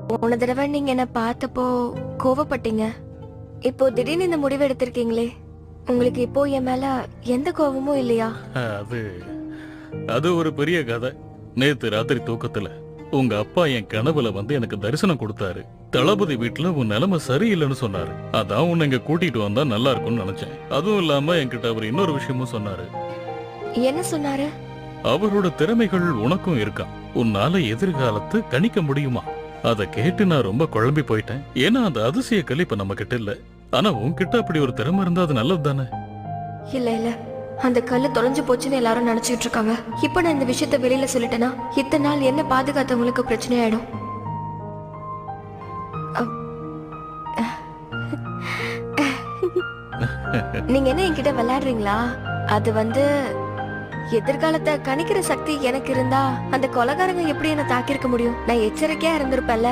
போன தடவை நீங்க என்ன பார்த்தப்போ கோவப்பட்டீங்க. இப்போ திடீர்னு இந்த முடிவு எடுத்திருக்கீங்களே, உங்களுக்கு இப்போ என் மேல எந்த கோவமும் இல்லையா? அது அது ஒரு பெரிய கதை. நேத்து ராத்திரி தூக்கத்துல உங்க அப்பா என் கனவுல வந்து எனக்கு தரிசனம் கொடுத்தாரு. தளபதி வீட்டுல உன் நிலைமை சரியில்லைன்னு சொன்னாரு. அதான் உன்னை இங்க கூட்டிட்டு வந்தா நல்லா இருக்கும்னு நினைச்சேன். அதுவும் இல்லாம என்கிட்ட அவர் இன்னொரு விஷயமும் சொன்னாரு. என்ன சொன்னாரு? அவரோட திறமைகள் உனக்கும் இருக்காம். உன்னால எதிர்காலத்தை கணிக்க முடியுமா? அத கேட்டு நான் ரொம்ப குழம்பி போயிட்டேன். ஏன்னா அந்த அதிசய கலை இப்ப நம்ம கிட்ட இல்ல. ஆனா உன்கிட்ட அப்படி ஒரு திறமை இருந்தா அது நல்லது தானே? இல்ல இல்ல, அந்த கல்லு தொலைஞ்சு போச்சுன்னு எல்லாரும் நினைச்சிட்டு இருக்காங்க. இப்ப நான் இந்த விஷயத்த வெளியில சொல்லிட்டேன்னா இத்தனை நாள் என்ன பாதுகாத்தவங்களுக்கு பிரச்சனை ஆயிடும். நீங்க என்ன என்கிட்ட விளையாடுறீங்களா? அது வந்து எதிர்காலத்தை கணிக்கிற சக்தி எனக்கு இருந்தா அந்த கொலைகாரங்க எப்படி என்ன தாக்கியிருக்க முடியும்? நான் எச்சரிக்கையா இருந்திருப்பேன்ல.